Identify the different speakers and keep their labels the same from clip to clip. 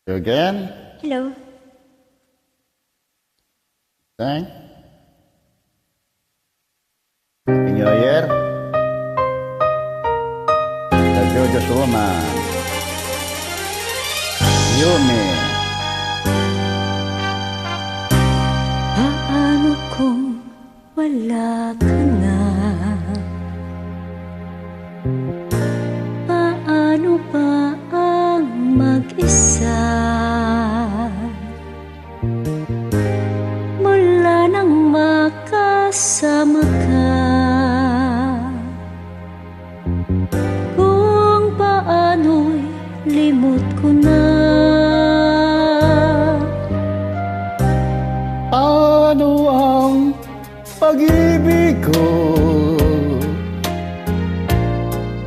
Speaker 1: You again?
Speaker 2: Hello.
Speaker 1: Thank. Happy New Year. The gorgeous woman. Yumi.
Speaker 2: Paano kung wala ka na? Paano ba ang mag-isa? Mula nang makasama ka, kung paano'y limot ko na.
Speaker 1: Ano ang pag-ibig ko?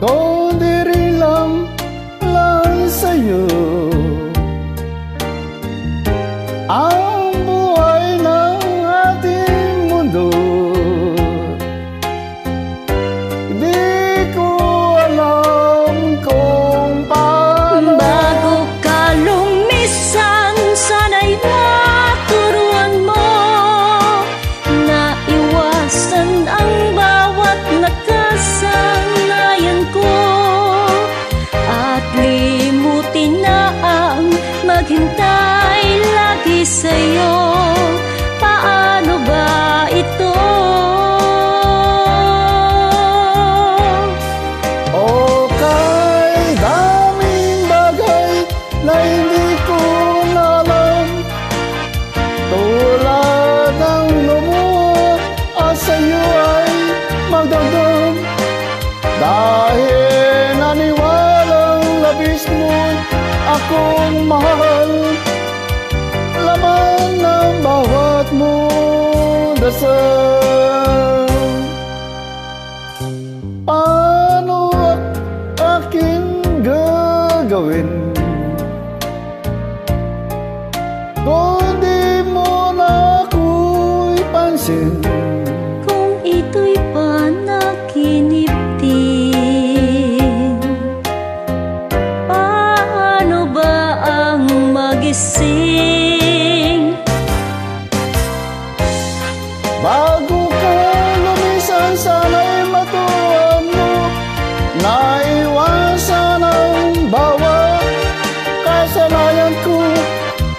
Speaker 1: Kundi rin lang sa'yo. Ang buhay ng ating mundo, di ko alam kung paano.
Speaker 2: Bago ka lumisan, sana'y maturuan mo na iwasan ang bawat nakasanayan ko, at limutin na ang maghintay lagi sa'yo. Paano ba ito?
Speaker 1: O kay daming bagay na hindi ko na alam, tulad ng lumuha at sa'yo ay magdagdag. Dahil naniwalang labis mo akong mahal, laman ng bawat mong dasal. Paano aking gagawin kung di mo na ako'y pansin?
Speaker 2: Kung ito'y panaginip din, paano ba ang magising?
Speaker 1: Bago ka lumisan, sana'y maturuan mo na iwasan ang bawat kasalanan ko,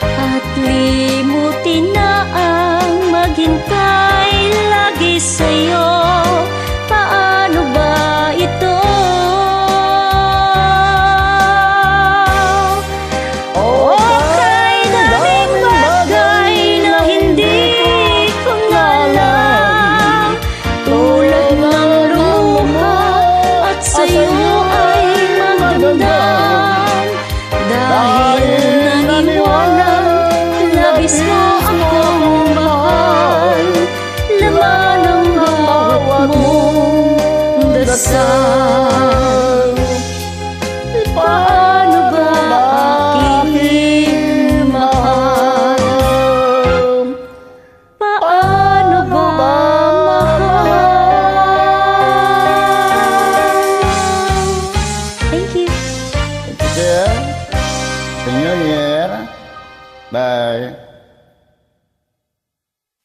Speaker 2: At limutin na ang maghintay lagi sa'yo. Paano ba ito?
Speaker 1: o
Speaker 2: Kay daming bagay na hindi ko na alam, tulad ng luha at sa'yo ay magdamdam. Dahil naniwalang labis mo akong mahal, laman ng bawat mong dasal.